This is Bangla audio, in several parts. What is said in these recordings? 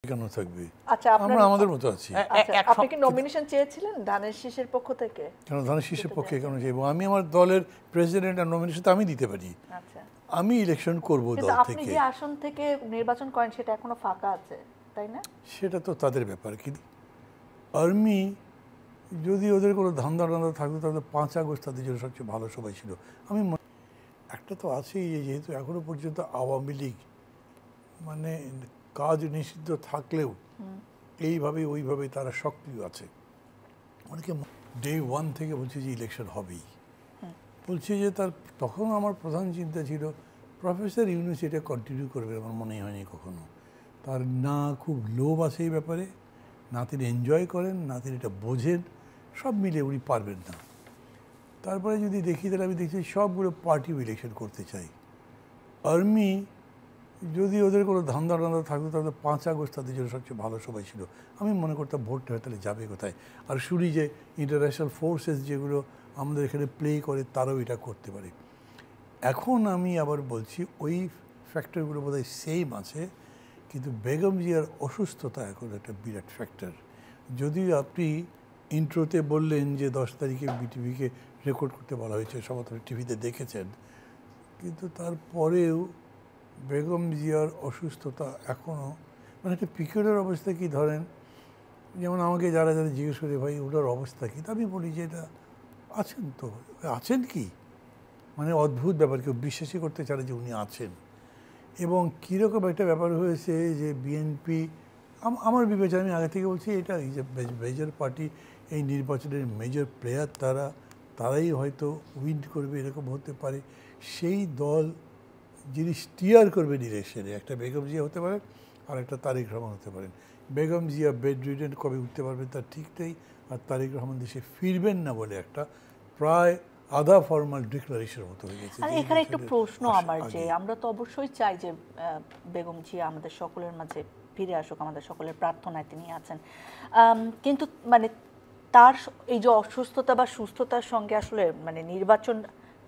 কেন থাকবে? আচ্ছা, আমরা আমাদের মতো আছি। আপনি কি নমিনেশন চেয়েছিলেন ধানের শীষের পক্ষ থেকে? কেন ধানের শীষের পক্ষে কেন চাইবো? আমি আমার দলের প্রেসিডেন্ট আর নমিনেশন তো আমি দিতে পারি। আচ্ছা, আমি ইলেকশন করব কিন্তু দল আপনি থেকে। যে আসন থেকে নির্বাচন করেন সেটা এখনো ফাঁকা আছে, তাই না? সেটা তো তাদের ব্যাপার। কিন্তু আর্মি যদি ওদের কোনো ধান্দা টান্দা থাকতো তাহলে 5 আগস্ট তাদের জন্য সবচেয়ে ভালো সময় ছিল। আমি একটা তো আছেই যে যেহেতু এখনো পর্যন্ত আওয়ামী লীগ মানে কাজ নিষিদ্ধ থাকলেও এইভাবে ওইভাবে তারা সক্রিয় আছে। অনেকে ডে 1 থেকে বলছে যে ইলেকশন হবেই, বলছে যে তার তখন আমার প্রধান চিন্তা ছিল প্রফেসর ইউনূস এটা কন্টিনিউ করবে আমার মনে হয়নি কখনো। তার না খুব লোভ আছে এই ব্যাপারে, না তিনি এনজয় করেন, না তিনি এটা বোঝেন, সব মিলে উনি পারবেন না। তারপরে যদি দেখি তাহলে আমি দেখছি সবগুলো পার্টি ইলেকশন করতে চাই। আর্মি যদি ওদের কোনো ধান্দা টান্দা থাকতো তাহলে 5 আগস্ট তাদের জন্য সবচেয়ে ভালো সময় ছিল। আমি মনে করতাম ভোটটা হয়ে তাহলে যাবে কোথায়। আর শুনি যে ইন্টারন্যাশনাল ফোর্সেস যেগুলো আমাদের এখানে প্লে করে তারাও এটা করতে পারে। এখন আমি আবার বলছি ওই ফ্যাক্টরগুলো বোধহয় সেম আছে, কিন্তু বেগম জিয়ার অসুস্থতা এখন একটা বিরাট ফ্যাক্টর। যদিও আপনি ইন্ট্রোতে বললেন যে 10 তারিখে বিটিভিকে রেকর্ড করতে বলা হয়েছে, সমস্ত টিভিতে দেখেছেন, কিন্তু তারপরেও বেগম জিয়ার অসুস্থতা এখনও মানে একটা পিকিউলার অবস্থা। কি ধরেন, যেমন আমাকে যারা যারা জিজ্ঞেস করে ভাই ওটার অবস্থা কী, তা আমি বলি যে এটা আছেন তো, আছেন কি মানে অদ্ভুত ব্যাপার, কেউ বিশ্বাসই করতে চায় যে উনি আছেন। এবং কীরকম একটা ব্যাপার হয়েছে যে বিএনপি আমার বিবেচনা, আমি আগে থেকে বলছি এটা এই যে মেজর পার্টি এই নির্বাচনের মেজর প্লেয়ার তারাই হয়তো উইন করবে এরকম হতে পারে। সেই দল যিনি স্টিয়ার করবেন ইলেকশনে একটা বেগম জিয়া হতে পারেন আর একটা তারেক রহমান হতে পারেন। বেগম জিয়া বেড রিডেন কবে উঠতে পারবেন তার ঠিক নেই, আর তারেক রহমান দেশে ফিরবেন না বলে একটা প্রায় আধা ফর্মাল ডিক্লারেশন মতো হয়ে গেছে। আর এখানে একটু প্রশ্ন আমার, যে আমরা তো অবশ্যই চাই যে বেগম জিয়া আমাদের সকলের মাঝে ফিরে আসুক, আমাদের সকলের প্রার্থনায় তিনি আছেন, কিন্তু মানে তার এই যে অসুস্থতা বা সুস্থতার সঙ্গে আসলে মানে নির্বাচন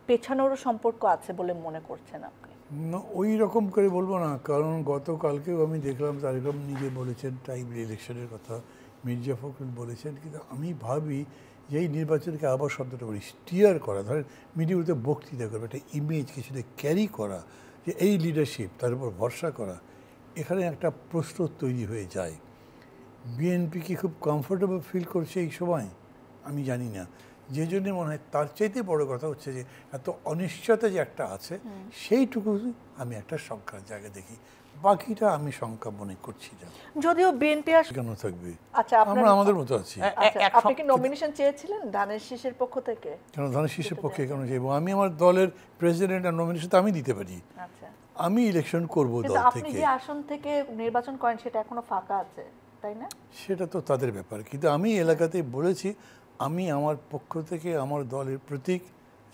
পেছানোরও সম্পর্ক আছে বলে মনে করছেন আপনি? না, ওই রকম করে বলবো না, কারণ গতকালকেও আমি দেখলাম তারেক রহমান নিজে বলেছেন টাইমলি ইলেকশনের কথা, মির্জা ফখরুল বলেছেন, কিন্তু আমি ভাবি যে এই নির্বাচনকে আবার শব্দটা বলি স্টিয়ার করা, ধরেন মিডিয়াতে বক্তৃতা করবে, একটা ইমেজ কিছুতে ক্যারি করা, যে এই লিডারশিপ তার উপর ভরসা করা, এখানে একটা প্রশ্ন তৈরি হয়ে যায়। বিএনপি কি খুব কমফোর্টেবল ফিল করছে এই সময় আমি জানি না। যে জন্য মনে হয় তার চাইতে বড় কথা হচ্ছে যে এত অনিশ্চয়তা যে একটা আছে সেইটুকু আমি একটা সংখ্যার জায়গা দেখি, বাকিটা আমি সংখ্যা মনে করছি না। যদিও বিএনপি কেন থাকবে? আচ্ছা, আমরা আমাদের মতো আছি। আপনি কি নমিনেশন চেয়েছিলেন ধানের শীষের পক্ষ থেকে? কেন ধানের শীষের পক্ষে কেন চাইবো? আমি আমার দলের প্রেসিডেন্ট আর নমিনেশন তো আমি দিতে পারি। আচ্ছা, আমি ইলেকশন করব দল থেকে। আপনি যে আসন থেকে নির্বাচন করেন সেটা এখনো ফাঁকা আছে, তাই না? সেটা তো তাদের ব্যাপার, কিন্তু আমি এলাকাতে বলেছি আমি আমার পক্ষ থেকে আমার দলের প্রতীক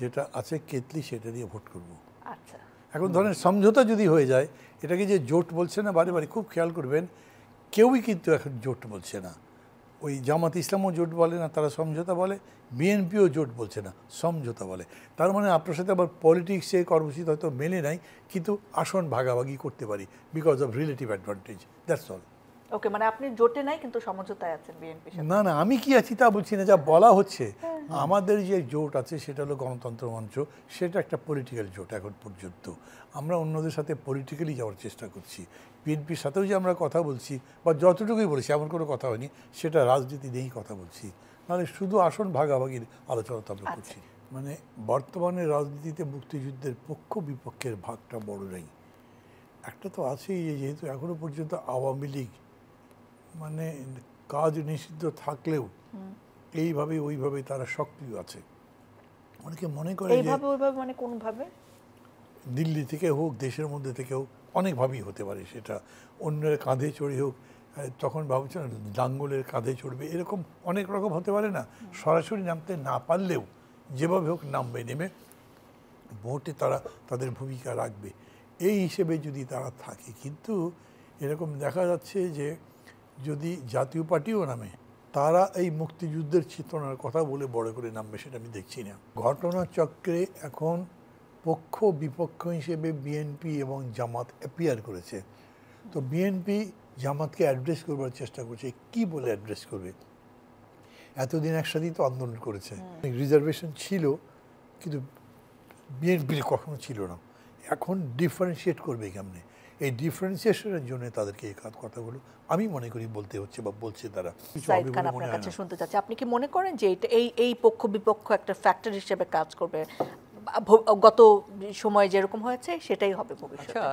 যেটা আছে কেতলি সেটা দিয়ে ভোট করব। আচ্ছা, এখন ধরেন সমঝোতা যদি হয়ে যায়, এটাকে যে জোট বলছে না বারে বারে, খুব খেয়াল করবেন কেউই কিন্তু এখন জোট বলছে না। ওই জামাত ইসলামও জোট বলে না, তারা সমঝোতা বলে, বিএনপিও জোট বলছে না, সমঝোতা বলে। তার মানে আপনার সাথে আবার পলিটিক্সে কর্মসূচি হয়তো মেলে নাই, কিন্তু আসন ভাগাভাগি করতে পারি because of relative advantage, that's all. Okay, মানে আপনি জোটে নাই কিন্তু সমঝোতায় আছেন বিএনপির সাথে? না না, আমি কি আছি তা বলছি না, যা বলা হচ্ছে আমাদের যে জোট আছে সেটা হলো গণতন্ত্র মঞ্চ, সেটা একটা পলিটিক্যাল জোট এখন পর্যন্ত। আমরা অন্যদের সাথে পলিটিক্যালি যাওয়ার চেষ্টা করছি, বিএনপির সাথেও যে আমরা কথা বলছি বা যতটুকুই বলেছি এমন কোনো কথা হয়নি, সেটা রাজনীতি নিয়েই কথা বলছি, নাহলে শুধু আসন ভাগাভাগির আলোচনা তো আমরা করছি। মানে বর্তমানে রাজনীতিতে মুক্তিযুদ্ধের পক্ষ বিপক্ষের ভাগটা বড় নেই। একটা তো আছেই যে যেহেতু এখনো পর্যন্ত আওয়ামী লীগ মানে কাজ নিষিদ্ধ থাকলেও এইভাবে ওইভাবে তারা সক্রিয় আছে। অনেকে মনে করে যে এইভাবে ওইভাবে মানে কোনভাবে, দিল্লি থেকে হোক দেশের মধ্যে থেকে হোক, অনেকভাবেই হতে পারে, সেটা অন্যের কাঁধে চড়ে হোক, তখন ভাবছেন লাঙ্গলের কাঁধে চড়বে, এরকম অনেক রকম হতে পারে না। সরাসরি নামতে না পারলেও যেভাবে হোক নামবে, নেমে ভোটে তারা তাদের ভূমিকা রাখবে এই হিসেবে যদি তারা থাকে। কিন্তু এরকম দেখা যাচ্ছে যে যদি জাতীয় পার্টিও নামে, তারা এই মুক্তিযুদ্ধের চেতনার কথা বলে বড় করে নামবে সেটা আমি দেখছি না। ঘটনাচক্রে এখন পক্ষ বিপক্ষ হিসেবে বিএনপি এবং জামাত অ্যাপিয়ার করেছে। তো বিএনপি জামাতকে অ্যাড্রেস করবার চেষ্টা করছে, কি বলে অ্যাড্রেস করবে? এতদিন একসাথেই তো আন্দোলন করেছে, রিজার্ভেশন ছিল কিন্তু বিএনপির কখনো ছিল না। এখন ডিফারেন্সিয়েট করবে কেমনে? এই ডিফারেন্সিয়েশনের জন্য তাদেরকে এই কথাগুলো আমি মনে করি বলতে হচ্ছে বা বলছে তারা। কিছু সাইদ হবে খান, বলে মনে আপনার হয় কাছে না। শুনতে চাচ্ছি, আপনি কি মনে করেন যে এই পক্ষ বিপক্ষ একটা ফ্যাক্টর হিসেবে কাজ করবে? গত সময়ে যেরকম হয়েছে সেটাই হবে ভবিষ্যতে? আচ্ছা,